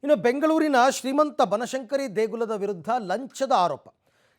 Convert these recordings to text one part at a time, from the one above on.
ಇನ್ನು ಬೆಂಗಳೂರಿನ ಶ್ರೀಮಂತ ಬನಶಂಕರಿ ದೇಗುಲದ ವಿರುದ್ಧ ಲಂಚದ ಆರೋಪ.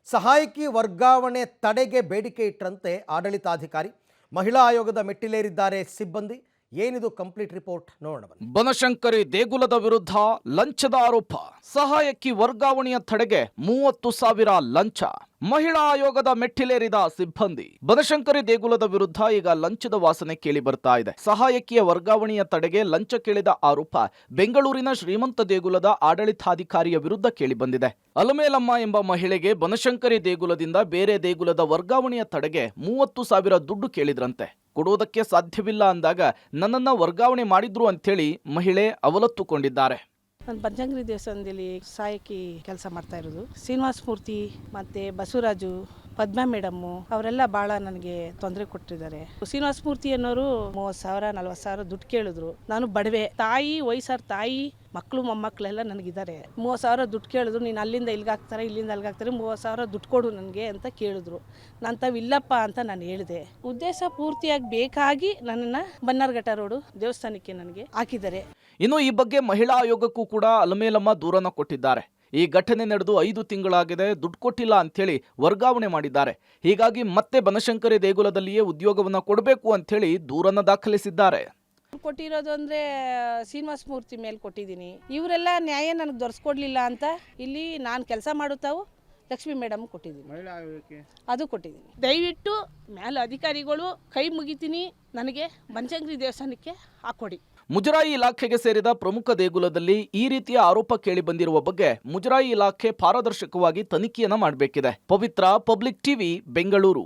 ಸಹಾಯಕಿ ವರ್ಗಾವಣೆ ತಡೆಗೆ ಬೇಡಿಕೆ ಇಟ್ಟರಂತೆ ಆಡಳಿತಾಧಿಕಾರಿ. ಮಹಿಳಾ ಆಯೋಗದ ಮೆಟ್ಟಿಲೇರಿದ್ದಾರೆ ಸಿಬ್ಬಂದಿ. ಏನಿದು ಕಂಪ್ಲೀಟ್ ರಿಪೋರ್ಟ್ ನೋಡೋಣ ಬನ್ನಿ. ಬನಶಂಕರಿ ದೇಗುಲದ ವಿರುದ್ಧ ಲಂಚದ ಆರೋಪ. ಸಹಾಯಕಿ ವರ್ಗಾವಣೆಯ ತಡೆಗೆ 30,000 ಲಂಚ. ಮಹಿಳಾ ಆಯೋಗದ ಮೆಟ್ಟಿಲೇರಿದ ಸಿಬ್ಬಂದಿ. ಬನಶಂಕರಿ ದೇಗುಲದ ವಿರುದ್ಧ ಈಗ ಲಂಚದ ವಾಸನೆ ಕೇಳಿ ಬರ್ತಾ ಇದೆ. ಸಹಾಯಕಿಯ ವರ್ಗಾವಣೆಯ ತಡೆಗೆ ಲಂಚ ಕೇಳಿದ ಆರೋಪ ಬೆಂಗಳೂರಿನ ಶ್ರೀಮಂತ ದೇಗುಲದ ಆಡಳಿತಾಧಿಕಾರಿಯ ವಿರುದ್ಧ ಕೇಳಿ ಬಂದಿದೆ. ಅಲಮೇಲಮ್ಮ ಎಂಬ ಮಹಿಳೆಗೆ ಬನಶಂಕರಿ ದೇಗುಲದಿಂದ ಬೇರೆ ದೇಗುಲದ ವರ್ಗಾವಣೆಯ ತಡೆಗೆ 30,000 ದುಡ್ಡು ಕೇಳಿದ್ರಂತೆ. ಕೊಡೋದಕ್ಕೆ ಸಾಧ್ಯವಿಲ್ಲ ಅಂದಾಗ ನನ್ನನ್ನ ವರ್ಗಾವಣೆ ಮಾಡಿದ್ರು ಅಂತೇಳಿ ಮಹಿಳೆ ಅವಲತ್ತುಕೊಂಡಿದ್ದಾರೆ. ನಾನು ಬನಶಂಕರಿ ದೇವಸ್ಥಾನದಲ್ಲಿ ಸಹಾಯಕಿ ಕೆಲಸ ಮಾಡ್ತಾ ಇರೋದು. ಶ್ರೀನಿವಾಸ ಮೂರ್ತಿ ಮತ್ತು ಬಸವರಾಜು, ಪದ್ಮಾ ಮೇಡಮ್ಮು ಅವರೆಲ್ಲ ಭಾಳ ನನಗೆ ತೊಂದರೆ ಕೊಟ್ಟಿದ್ದಾರೆ. ಶ್ರೀನಿವಾಸ ಮೂರ್ತಿ ಅನ್ನೋರು 30,000 40,000 ದುಡ್ಡು ಕೇಳಿದ್ರು. ನಾನು ಬಡವೆ ತಾಯಿ, ವಯಸ್ಸಾರ ತಾಯಿ, ಮಕ್ಕಳು ಮೊಮ್ಮಕ್ಕಳೆಲ್ಲ ನನಗಿದ್ದಾರೆ. 30,000 ದುಡ್ಡು ಕೇಳಿದ್ರು. ನೀನು ಅಲ್ಲಿಂದ ಇಲ್ಲಿಗಾಗ್ತಾರೆ, ಇಲ್ಲಿಂದ ಅಲ್ಲಿಗಾಗ್ತಾರೆ, 30,000 ದುಡ್ಡು ಕೊಡು ನನಗೆ ಅಂತ ಕೇಳಿದ್ರು. ನಾನು ತಾವಿಲ್ಲಪ್ಪ ಅಂತ ನಾನು ಹೇಳಿದೆ. ಉದ್ದೇಶ ಪೂರ್ತಿಯಾಗಿ ಬೇಕಾಗಿ ನನ್ನನ್ನು ಬನ್ನಾರ್ಘಟ್ಟ ರೋಡು ದೇವಸ್ಥಾನಕ್ಕೆ ನನಗೆ ಹಾಕಿದ್ದಾರೆ. ಇನ್ನು ಈ ಬಗ್ಗೆ ಮಹಿಳಾ ಆಯೋಗಕ್ಕೂ ಕೂಡ ಅಲಮೇಲಮ್ಮ ದೂರನ್ನ ಕೊಟ್ಟಿದ್ದಾರೆ. ಈ ಘಟನೆ ನಡೆದು 5 ತಿಂಗಳಾಗಿದೆ, ದುಡ್ಡು ಕೊಟ್ಟಿಲ್ಲ ಅಂಥೇಳಿ ವರ್ಗಾವಣೆ ಮಾಡಿದ್ದಾರೆ. ಹೀಗಾಗಿ ಮತ್ತೆ ಬನಶಂಕರಿ ದೇಗುಲದಲ್ಲಿಯೇ ಉದ್ಯೋಗವನ್ನು ಕೊಡಬೇಕು ಅಂಥೇಳಿ ದೂರನ್ನ ದಾಖಲಿಸಿದ್ದಾರೆ. ಕೊಟ್ಟಿರೋದು ಅಂದರೆ ಶ್ರೀನಿವಾಸ ಮೂರ್ತಿ ಮೇಲೆ ಕೊಟ್ಟಿದ್ದೀನಿ. ಇವರೆಲ್ಲ ನ್ಯಾಯ ನನಗೆ ದೊರಸ್ಕೊಡ್ಲಿಲ್ಲ ಅಂತ ಇಲ್ಲಿ ನಾನು ಕೆಲಸ ಮಾಡುತ್ತಾವು ಲಕ್ಷ್ಮೀ ಮೇಡಮ್ ಕೊಟ್ಟಿದ್ದೀನಿ, ಅದು ಕೊಟ್ಟಿದ್ದೀನಿ. ದಯವಿಟ್ಟು ಮೇಲೆ ಅಧಿಕಾರಿಗಳು ಕೈ ಮುಗಿತೀನಿ, ನನಗೆ ಬನಶಂಕರಿ ದೇವಸ್ಥಾನಕ್ಕೆ ಹಾಕೊಡಿ. ಮುಜರಾಯಿ ಇಲಾಖೆಗೆ ಸೇರಿದ ಪ್ರಮುಖ ದೇಗುಲದಲ್ಲಿ ಈ ರೀತಿಯ ಆರೋಪ ಕೇಳಿ ಬಂದಿರುವ ಬಗ್ಗೆ ಮುಜರಾಯಿ ಇಲಾಖೆ ಪಾರದರ್ಶಕವಾಗಿ ತನಿಖೆಯನ್ನ ಮಾಡಬೇಕಿದೆ. ಪವಿತ್ರ, ಪಬ್ಲಿಕ್ ಟಿವಿ, ಬೆಂಗಳೂರು.